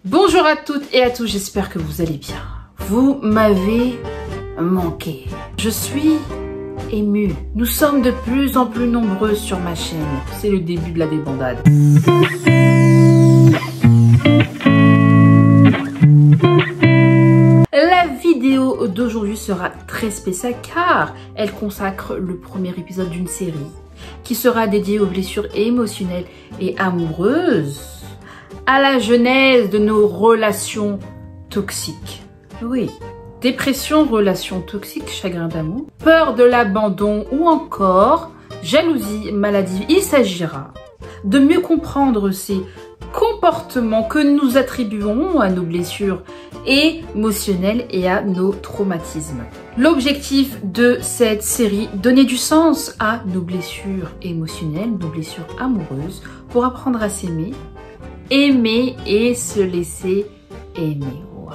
Bonjour à toutes et à tous, j'espère que vous allez bien. Vous m'avez manqué. Je suis émue. Nous sommes de plus en plus nombreux sur ma chaîne. C'est le début de la débandade. La vidéo d'aujourd'hui sera très spéciale car elle consacre le premier épisode d'une série qui sera dédiée aux blessures émotionnelles et amoureuses, à la genèse de nos relations toxiques. Oui, dépression, relations toxiques, chagrin d'amour, peur de l'abandon ou encore jalousie maladive. Il s'agira de mieux comprendre ces comportements que nous attribuons à nos blessures émotionnelles et à nos traumatismes. L'objectif de cette série, donner du sens à nos blessures émotionnelles, nos blessures amoureuses, pour apprendre à s'aimer, aimer et se laisser aimer. Waouh!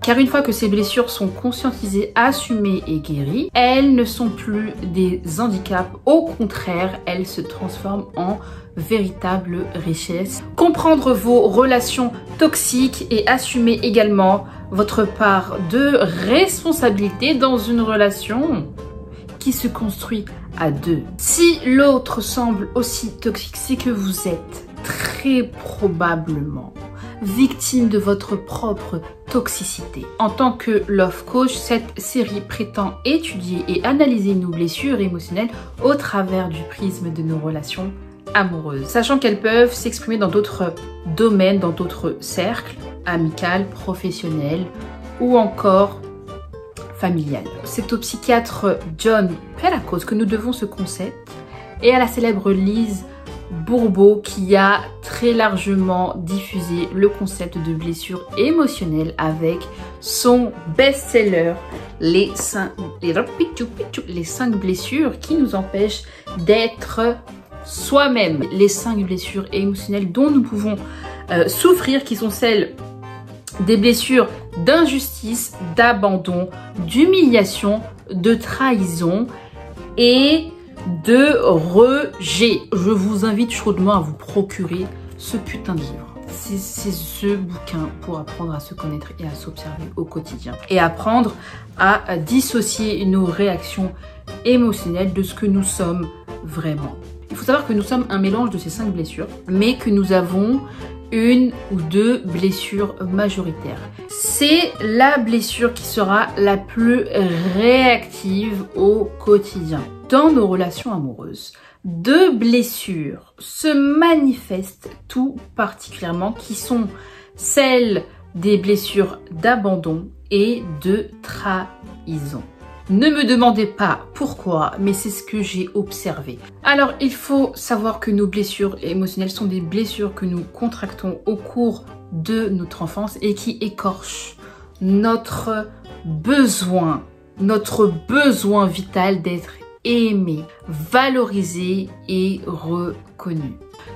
Car une fois que ces blessures sont conscientisées, assumées et guéries, elles ne sont plus des handicaps. Au contraire, elles se transforment en véritable richesse. Comprendre vos relations toxiques et assumer également votre part de responsabilité dans une relation qui se construit à deux. Si l'autre semble aussi toxique, c'est que vous êtes très probablement victime de votre propre toxicité. En tant que Love Coach, cette série prétend étudier et analyser nos blessures émotionnelles au travers du prisme de nos relations amoureuses, sachant qu'elles peuvent s'exprimer dans d'autres domaines, dans d'autres cercles, amical, professionnel ou encore familial. C'est au psychiatre John Pelacos que nous devons ce concept et à la célèbre Lise Bourbeau qui a très largement diffusé le concept de blessure émotionnelle avec son best-seller les 5 blessures qui nous empêchent d'être soi-même. Les 5 blessures émotionnelles dont nous pouvons souffrir, qui sont celles des blessures d'injustice, d'abandon, d'humiliation, de trahison et de rejet. Je vous invite chaudement à vous procurer ce putain de livre. C'est ce bouquin pour apprendre à se connaître et à s'observer au quotidien. Et apprendre à dissocier nos réactions émotionnelles de ce que nous sommes vraiment. Il faut savoir que nous sommes un mélange de ces 5 blessures, mais que nous avons une ou deux blessures majoritaires. C'est la blessure qui sera la plus réactive au quotidien. Dans nos relations amoureuses, 2 blessures se manifestent tout particulièrement, qui sont celles des blessures d'abandon et de trahison. Ne me demandez pas pourquoi, mais c'est ce que j'ai observé. Alors, il faut savoir que nos blessures émotionnelles sont des blessures que nous contractons au cours de notre enfance et qui écorchent notre besoin vital d'être aimé, valorisé et reconnu.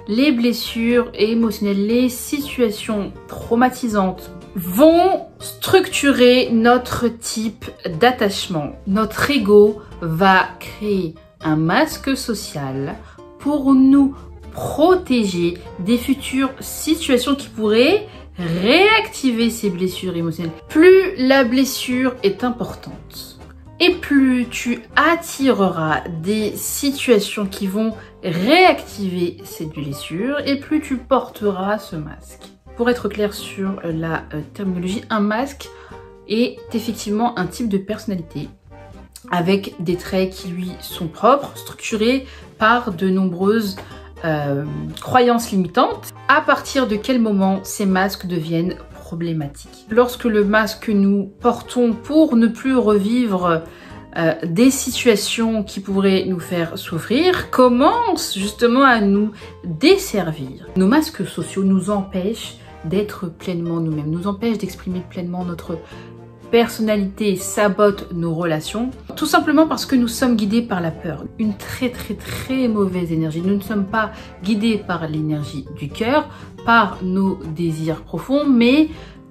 Les blessures émotionnelles, les situations traumatisantes vont structurer notre type d'attachement. Notre ego va créer un masque social pour nous protéger des futures situations qui pourraient réactiver ces blessures émotionnelles. Plus la blessure est importante et plus tu attireras des situations qui vont réactiver cette blessure et plus tu porteras ce masque. Pour être clair sur la terminologie, un masque est effectivement un type de personnalité avec des traits qui lui sont propres, structurés par de nombreuses croyances limitantes. À partir de quel moment ces masques deviennent problématiques? Lorsque le masque que nous portons pour ne plus revivre des situations qui pourraient nous faire souffrir commence justement à nous desservir. Nos masques sociaux nous empêchent d'être pleinement nous-mêmes, nous empêchent d'exprimer pleinement notre personnalité, sabotent nos relations, tout simplement parce que nous sommes guidés par la peur, une très mauvaise énergie. Nous ne sommes pas guidés par l'énergie du cœur, par nos désirs profonds, mais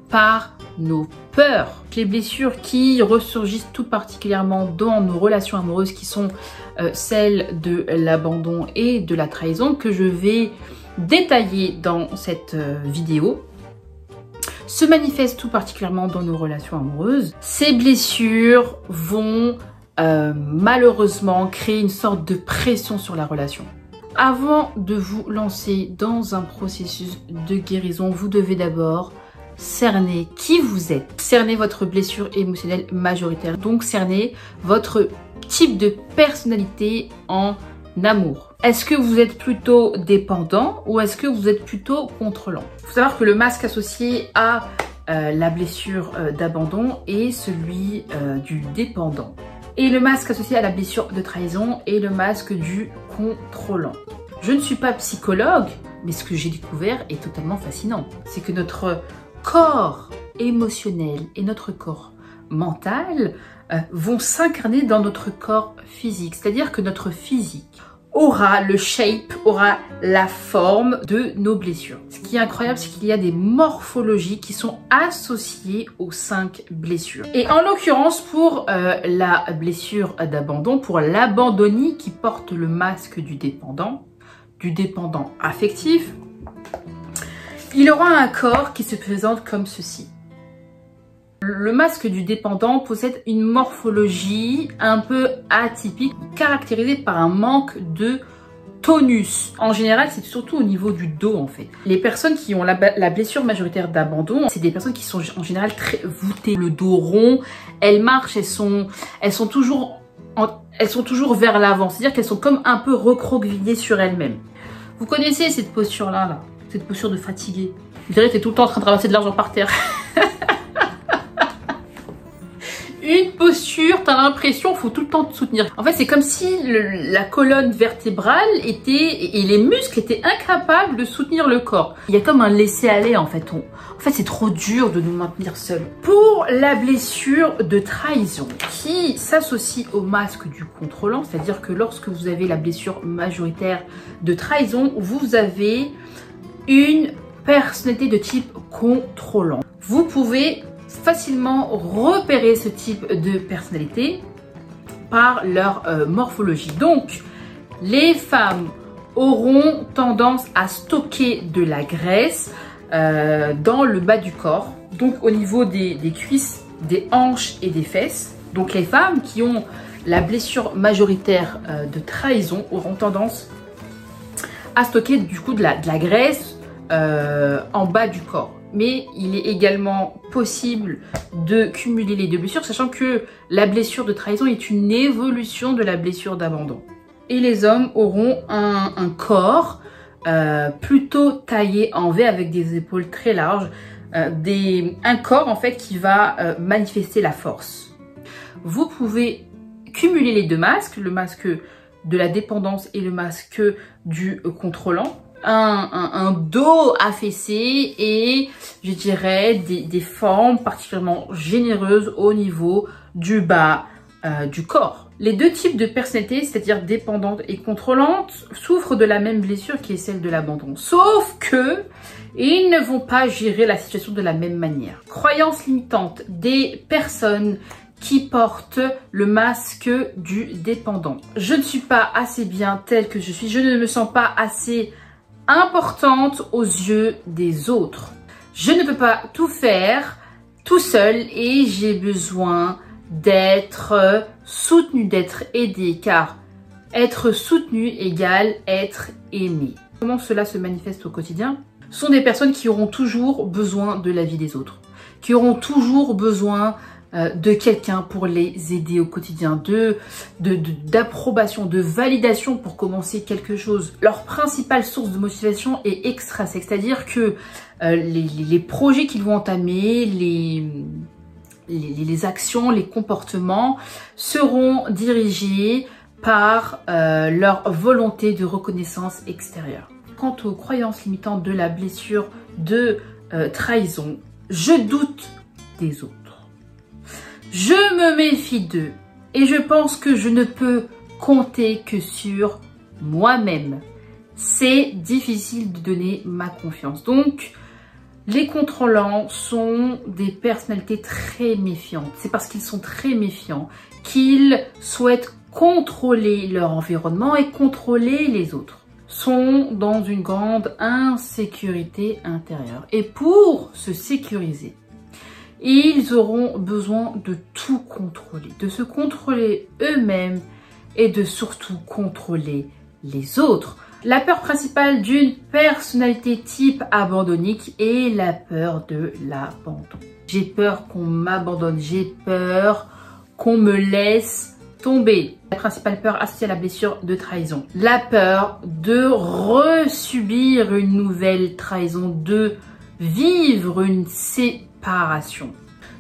par nos peurs. Les blessures qui ressurgissent tout particulièrement dans nos relations amoureuses, qui sont celles de l'abandon et de la trahison, que je vais détailler dans cette vidéo, se manifestent tout particulièrement dans nos relations amoureuses. Ces blessures vont malheureusement créer une sorte de pression sur la relation. Avant de vous lancer dans un processus de guérison, vous devez d'abord cerner qui vous êtes, cerner votre blessure émotionnelle majoritaire, donc cerner votre type de personnalité en amour. Est-ce que vous êtes plutôt dépendant ou est-ce que vous êtes plutôt contrôlant? Il faut savoir que le masque associé à la blessure d'abandon est celui du dépendant. Et le masque associé à la blessure de trahison est le masque du contrôlant. Je ne suis pas psychologue, mais ce que j'ai découvert est totalement fascinant. C'est que notre corps émotionnel et notre corps mental vont s'incarner dans notre corps physique. C'est-à-dire que notre physique aura le shape, aura la forme de nos blessures. Ce qui est incroyable, c'est qu'il y a des morphologies qui sont associées aux 5 blessures. Et en l'occurrence, pour la blessure d'abandon, pour l'abandonné qui porte le masque du dépendant affectif, il aura un corps qui se présente comme ceci. Le masque du dépendant possède une morphologie un peu atypique, caractérisée par un manque de tonus. En général, c'est surtout au niveau du dos en fait. Les personnes qui ont la blessure majoritaire d'abandon, c'est des personnes qui sont en général très voûtées, le dos rond, elles marchent, elles sont toujours vers l'avant, c'est-à-dire qu'elles sont comme un peu recroquevillées sur elles-mêmes. Vous connaissez cette posture-là, cette posture de fatigué. Vous dirais que tu es tout le temps en train de ramasser de l'argent par terre. Une posture, t'as l'impression qu'il faut tout le temps te soutenir. En fait, c'est comme si la colonne vertébrale et les muscles étaient incapables de soutenir le corps. Il y a comme un laisser-aller en fait. En fait, c'est trop dur de nous maintenir seuls. Pour la blessure de trahison qui s'associe au masque du contrôlant, c'est-à-dire que lorsque vous avez la blessure majoritaire de trahison, vous avez une personnalité de type contrôlant. Vous pouvez facilement repérer ce type de personnalité par leur morphologie. Donc, les femmes auront tendance à stocker de la graisse dans le bas du corps, donc au niveau des cuisses, des hanches et des fesses. Donc, les femmes qui ont la blessure majoritaire de trahison auront tendance à stocker du coup de la graisse en bas du corps. Mais il est également possible de cumuler les deux blessures, sachant que la blessure de trahison est une évolution de la blessure d'abandon. Et les hommes auront un corps plutôt taillé en V avec des épaules très larges, un corps en fait qui va manifester la force. Vous pouvez cumuler les deux masques, le masque de la dépendance et le masque du contrôlant. Un dos affaissé et je dirais des formes particulièrement généreuses au niveau du bas du corps. Les deux types de personnalités, c'est-à-dire dépendante et contrôlante, souffrent de la même blessure qui est celle de l'abandon. Sauf que ils ne vont pas gérer la situation de la même manière. Croyance limitante des personnes qui portent le masque du dépendant. Je ne suis pas assez bien telle que je suis, je ne me sens pas assez importante aux yeux des autres. Je ne peux pas tout faire tout seul et j'ai besoin d'être soutenu, d'être aidé, car être soutenu égale être aimé. Comment cela se manifeste au quotidien? Ce sont des personnes qui auront toujours besoin de l'avis des autres, qui auront toujours besoin de quelqu'un pour les aider au quotidien, d'approbation, de validation pour commencer quelque chose. Leur principale source de motivation est extrinsèque, c'est-à-dire que les projets qu'ils vont entamer, les actions, les comportements seront dirigés par leur volonté de reconnaissance extérieure. Quant aux croyances limitantes de la blessure de trahison, je doute des autres. Je me méfie d'eux et je pense que je ne peux compter que sur moi-même. C'est difficile de donner ma confiance. Donc, les contrôlants sont des personnalités très méfiantes. C'est parce qu'ils sont très méfiants qu'ils souhaitent contrôler leur environnement et contrôler les autres. sont dans une grande insécurité intérieure. Et pour se sécuriser, ils auront besoin de tout contrôler, de se contrôler eux-mêmes et de surtout contrôler les autres. La peur principale d'une personnalité type abandonnique est la peur de l'abandon. J'ai peur qu'on m'abandonne, j'ai peur qu'on me laisse tomber. La principale peur associée à la blessure de trahison. La peur de resubir une nouvelle trahison, de vivre une séparation.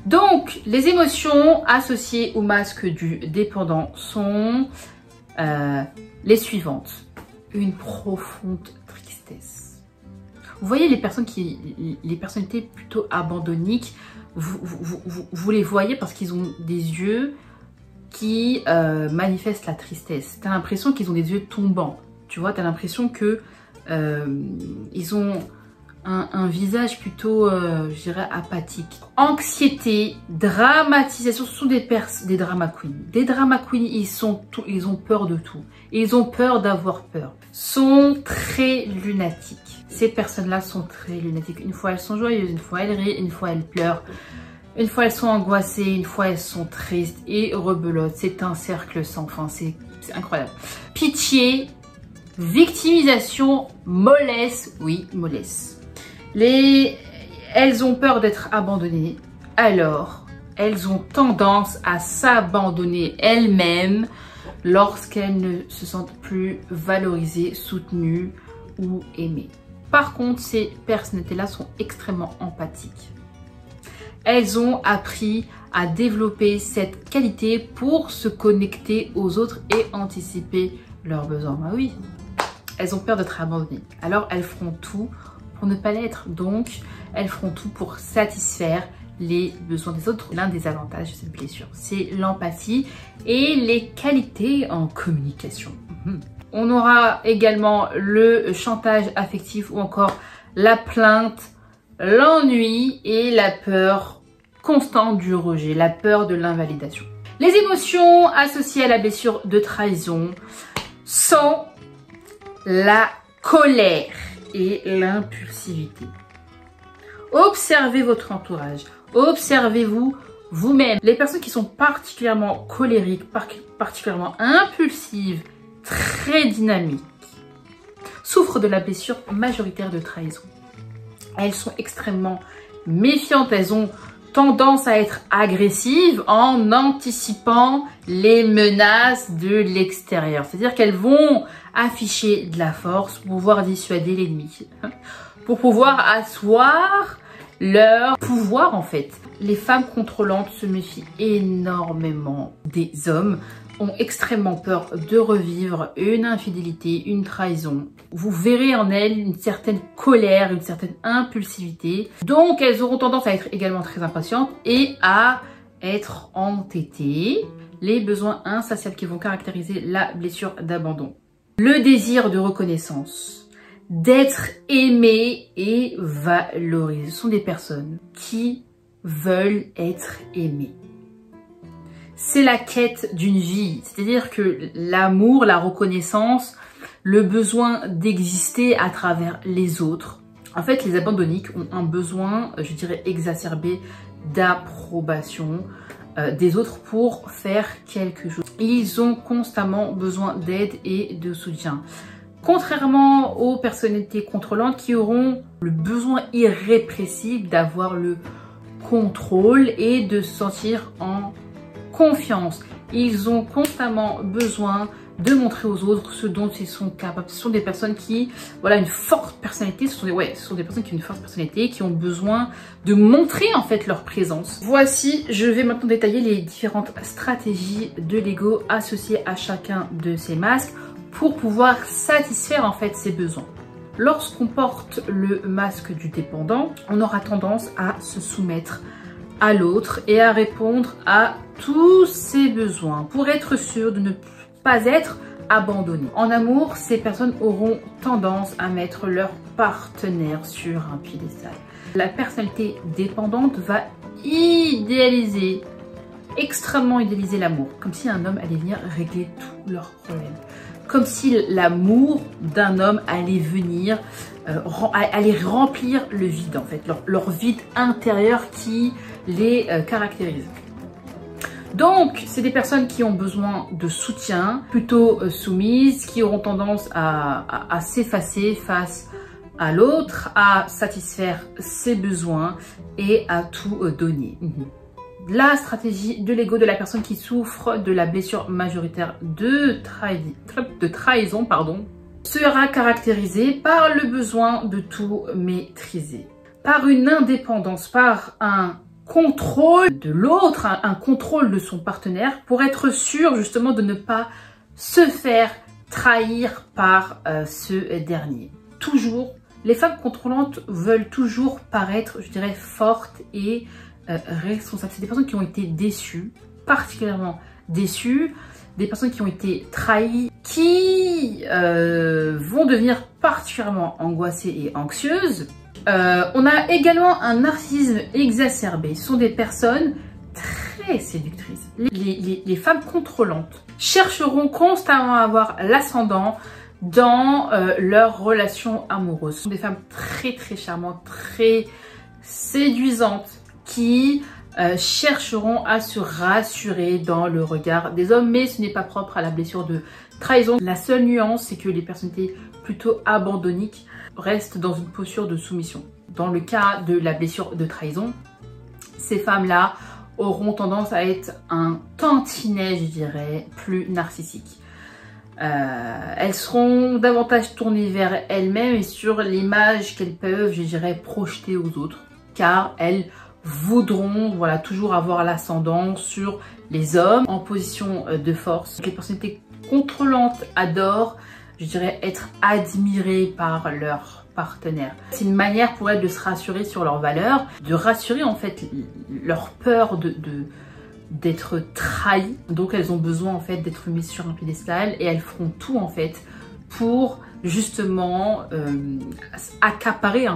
Donc, les émotions associées au masque du dépendant sont les suivantes. Une profonde tristesse. Vous voyez les personnalités plutôt abandonniques, vous les voyez parce qu'ils ont des yeux qui manifestent la tristesse. T'as l'impression qu'ils ont des yeux tombants. Tu vois, t'as l'impression que ils ont un visage plutôt, je dirais, apathique. Anxiété, dramatisation, ce sont des drama queens. Des drama queens, ils ont peur de tout. Ils ont peur d'avoir peur. Sont très lunatiques. Ces personnes-là sont très lunatiques. Une fois elles sont joyeuses, une fois elles rient, une fois elles pleurent. Une fois elles sont angoissées, une fois elles sont tristes et rebelotes. C'est un cercle sans fin, c'est incroyable. Pitié, victimisation, mollesse, oui, mollesse. Elles ont peur d'être abandonnées, alors elles ont tendance à s'abandonner elles-mêmes lorsqu'elles ne se sentent plus valorisées, soutenues ou aimées. Par contre, ces personnalités-là sont extrêmement empathiques. Elles ont appris à développer cette qualité pour se connecter aux autres et anticiper leurs besoins. Ah oui, elles ont peur d'être abandonnées, alors elles feront tout pour ne pas l'être. Donc, elles feront tout pour satisfaire les besoins des autres. L'un des avantages de cette blessure, c'est l'empathie et les qualités en communication. On aura également le chantage affectif ou encore la plainte, l'ennui et la peur constante du rejet, la peur de l'invalidation. Les émotions associées à la blessure de trahison sont la colère et l'impulsivité. Observez votre entourage, observez-vous vous-même. Les personnes qui sont particulièrement colériques, particulièrement impulsives, très dynamiques, souffrent de la blessure majoritaire de trahison. Elles sont extrêmement méfiantes, elles ont tendance à être agressives en anticipant les menaces de l'extérieur. C'est-à-dire qu'elles vont afficher de la force pour pouvoir dissuader l'ennemi, pour pouvoir asseoir leur pouvoir en fait. Les femmes contrôlantes se méfient énormément des hommes, ont extrêmement peur de revivre une infidélité, une trahison. Vous verrez en elles une certaine colère, une certaine impulsivité. Donc elles auront tendance à être également très impatientes et à être entêtées. Les besoins insatiables qui vont caractériser la blessure d'abandon. Le désir de reconnaissance, d'être aimé et valorisé. Ce sont des personnes qui veulent être aimées. C'est la quête d'une vie, c'est-à-dire que l'amour, la reconnaissance, le besoin d'exister à travers les autres. En fait, les abandonniques ont un besoin, je dirais, exacerbé d'approbation des autres pour faire quelque chose. Ils ont constamment besoin d'aide et de soutien. Contrairement aux personnalités contrôlantes qui auront le besoin irrépressible d'avoir le contrôle et de se sentir en confiance. Ils ont constamment besoin de montrer aux autres ce dont ils sont capables. Ce sont des personnes qui, voilà, une forte personnalité. Ce sont des personnes qui ont une forte personnalité, qui ont besoin de montrer en fait leur présence. Voici, je vais maintenant détailler les différentes stratégies de l'ego associées à chacun de ces masques pour pouvoir satisfaire en fait ses besoins. Lorsqu'on porte le masque du dépendant, on aura tendance à se soumettre à l'autre et à répondre à tous ses besoins pour être sûr de ne pas être abandonné. En amour, ces personnes auront tendance à mettre leur partenaire sur un piédestal. La personnalité dépendante va extrêmement idéaliser l'amour, comme si un homme allait venir régler tous leurs problèmes. comme si l'amour d'un homme allait venir, allait remplir le vide en fait, leur vide intérieur qui les caractérise. Donc, c'est des personnes qui ont besoin de soutien, plutôt soumises, qui auront tendance à s'effacer face à l'autre, à satisfaire ses besoins et à tout donner. La stratégie de l'ego de la personne qui souffre de la blessure majoritaire de trahison, sera caractérisée par le besoin de tout maîtriser, par une indépendance, par un contrôle de l'autre, un contrôle de son partenaire pour être sûr justement de ne pas se faire trahir par ce dernier. Toujours, les femmes contrôlantes veulent toujours paraître, je dirais, fortes et responsables. C'est des personnes qui ont été déçues, particulièrement déçues, des personnes qui ont été trahies, qui vont devenir particulièrement angoissées et anxieuses. On a également un narcissisme exacerbé. Ce sont des personnes très séductrices. Les femmes contrôlantes chercheront constamment à avoir l'ascendant dans leurs relations amoureuses. Ce sont des femmes très charmantes, très séduisantes qui chercheront à se rassurer dans le regard des hommes, mais ce n'est pas propre à la blessure de trahison. La seule nuance, c'est que les personnalités plutôt abandonniques restent dans une posture de soumission. Dans le cas de la blessure de trahison, ces femmes-là auront tendance à être un tantinet, je dirais, plus narcissique. Elles seront davantage tournées vers elles-mêmes et sur l'image qu'elles peuvent, je dirais, projeter aux autres, car elles voudront, voilà, toujours avoir l'ascendant sur les hommes en position de force. Les personnalités contrôlantes adorent, je dirais, être admirées par leur partenaire. C'est une manière pour elles de se rassurer sur leurs valeurs, de rassurer en fait leur peur d'être trahies. Donc elles ont besoin en fait d'être mises sur un piédestal et elles feront tout en fait pour justement accaparer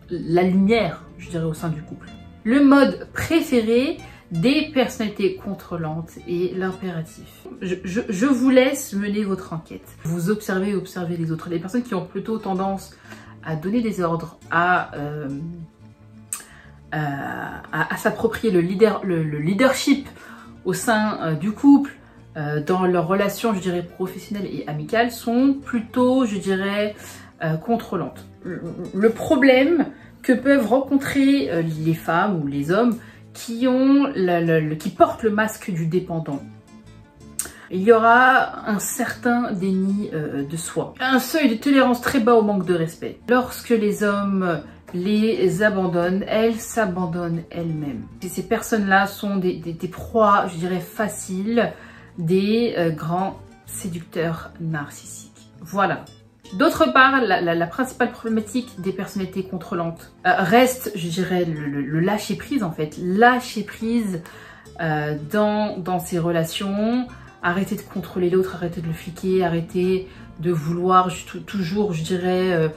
la lumière, je dirais, au sein du couple. Le mode préféré des personnalités contrôlantes est l'impératif. Je vous laisse mener votre enquête. Vous observez et observez les autres. Les personnes qui ont plutôt tendance à donner des ordres, à s'approprier le leadership au sein du couple, dans leurs relations, je dirais, professionnelles et amicales, sont plutôt, je dirais, contrôlantes. Le problème que peuvent rencontrer les femmes ou les hommes qui portent le masque du dépendant, il y aura un certain déni de soi, un seuil de tolérance très bas au manque de respect. Lorsque les hommes les abandonnent, elles s'abandonnent elles-mêmes. Ces personnes-là sont des proies, je dirais, faciles des grands séducteurs narcissiques. Voilà. D'autre part, la principale problématique des personnalités contrôlantes reste, je dirais, le lâcher-prise en fait. Lâcher-prise dans ces relations, arrêter de contrôler l'autre, arrêter de le fliquer, arrêter de vouloir toujours, je dirais,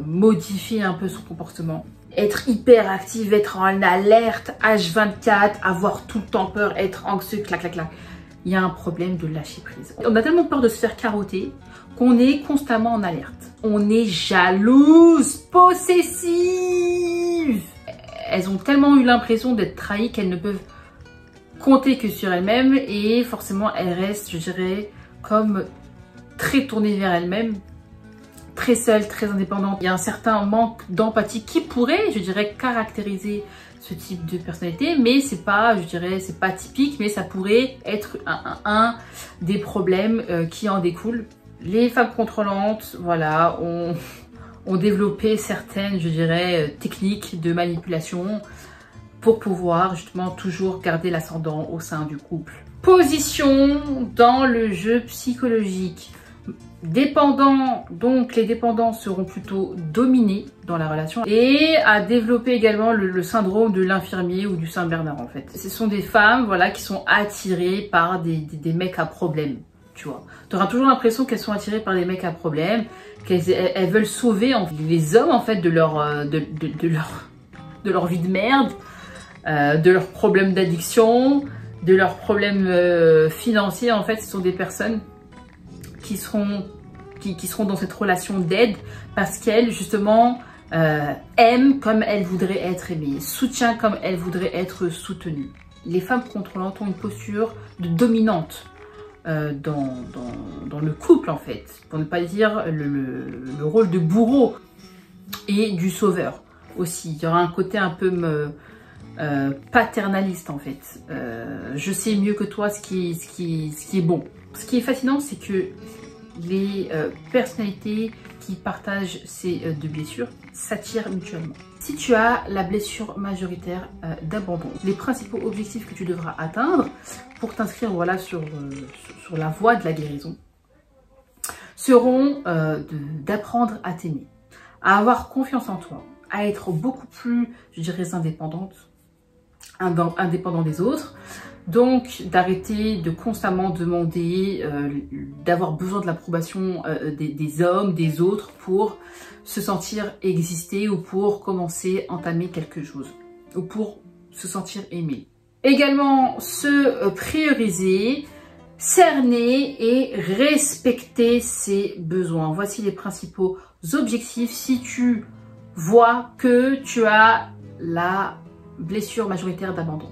modifier un peu son comportement. Être hyper active, être en alerte, H24, avoir tout le temps peur, être anxieux, clac. Il y a un problème de lâcher prise. On a tellement peur de se faire carotter qu'on est constamment en alerte. On est jalouse, possessive. Elles ont tellement eu l'impression d'être trahies qu'elles ne peuvent compter que sur elles-mêmes et forcément elles restent, je dirais, comme très tournées vers elles-mêmes, très seules, très indépendantes. Il y a un certain manque d'empathie qui pourrait, je dirais, caractériser ce type de personnalité, mais c'est pas, je dirais, c'est pas typique, mais ça pourrait être un des problèmes qui en découlent. Les femmes contrôlantes, voilà, ont développé certaines, je dirais, techniques de manipulation pour pouvoir justement toujours garder l'ascendant au sein du couple. Position dans le jeu psychologique. Dépendants, donc les dépendants seront plutôt dominés dans la relation et à développer également le syndrome de l'infirmier ou du Saint-Bernard en fait. Ce sont des femmes, voilà, qui sont attirées par des mecs à problème, tu vois. Tu auras toujours l'impression qu'elles sont attirées par des mecs à problème, qu'elles veulent sauver les hommes en fait de leur vie de merde, de leurs problèmes d'addiction, de leurs problèmes financiers. En fait, ce sont des personnes qui seront dans cette relation d'aide parce qu'elle, justement, aime comme elle voudrait être aimée, soutient comme elle voudrait être soutenue. Les femmes contrôlantes ont une posture de dominante dans le couple, en fait, pour ne pas dire le rôle de bourreau et du sauveur aussi. Il y aura un côté un peu paternaliste, en fait. Je sais mieux que toi ce qui est bon. Ce qui est fascinant, c'est que les personnalités qui partagent ces deux blessures s'attirent mutuellement. Si tu as la blessure majoritaire d'abandon, les principaux objectifs que tu devras atteindre pour t'inscrire voilà, sur la voie de la guérison seront d'apprendre à t'aimer, à avoir confiance en toi, à être beaucoup plus, je dirais, indépendant des autres. Donc, d'arrêter de constamment demander, d'avoir besoin de l'approbation des hommes, des autres pour se sentir exister ou pour commencer à entamer quelque chose ou pour se sentir aimé. Également, se prioriser, cerner et respecter ses besoins. Voici les principaux objectifs si tu vois que tu as la blessure majoritaire d'abandon.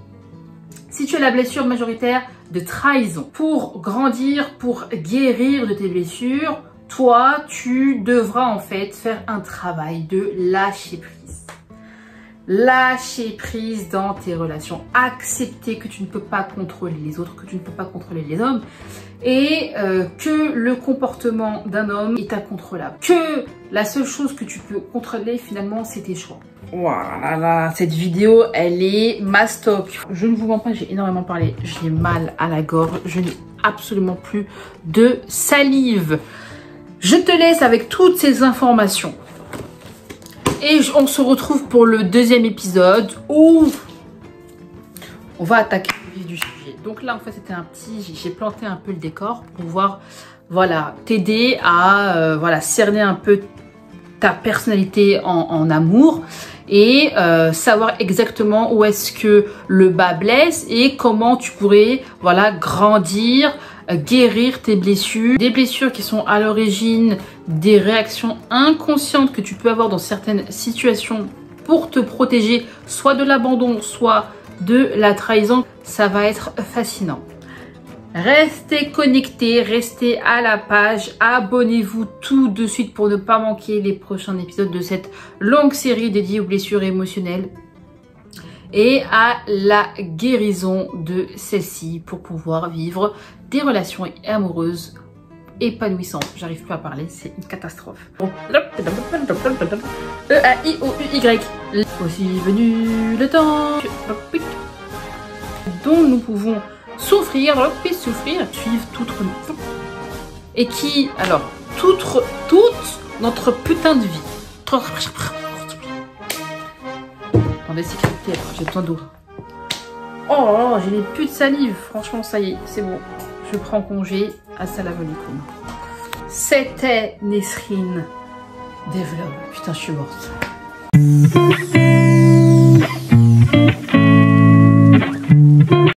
Si tu as la blessure majoritaire de trahison, pour grandir, pour guérir de tes blessures, toi, tu devras en fait faire un travail de lâcher prise. Lâcher prise dans tes relations. Accepter que tu ne peux pas contrôler les autres, que tu ne peux pas contrôler les hommes et que le comportement d'un homme est incontrôlable. Que la seule chose que tu peux contrôler finalement, c'est tes choix. Voilà, cette vidéo, elle est mastoc. Je ne vous mens pas, j'ai énormément parlé. J'ai mal à la gorge. Je n'ai absolument plus de salive. Je te laisse avec toutes ces informations. Et on se retrouve pour le deuxième épisode où on va attaquer le vif du sujet. Donc là, en fait, c'était un petit... J'ai planté un peu le décor pour pouvoir, voilà, t'aider à voilà, cerner un peu ta personnalité en amour et savoir exactement où est-ce que le bas blesse et comment tu pourrais, voilà, grandir, guérir tes blessures, des blessures qui sont à l'origine des réactions inconscientes que tu peux avoir dans certaines situations pour te protéger soit de l'abandon, soit de la trahison. Ça va être fascinant. Restez connectés, restez à la page, abonnez-vous tout de suite pour ne pas manquer les prochains épisodes de cette longue série dédiée aux blessures émotionnelles et à la guérison de celle-ci pour pouvoir vivre des relations amoureuses épanouissantes. J'arrive plus à parler, c'est une catastrophe. E-A-I-O-U-Y. Aussi venu le temps dont nous pouvons souffrir, suivre toute et qui, alors, toute notre putain de vie. Attendez, sécurité, j'ai besoin d'eau. Oh, je n'ai plus de salive. Franchement, ça y est, c'est bon. Je prends congé. Assalamu alaikum. C'était Nesrine Develop. Putain, je suis morte.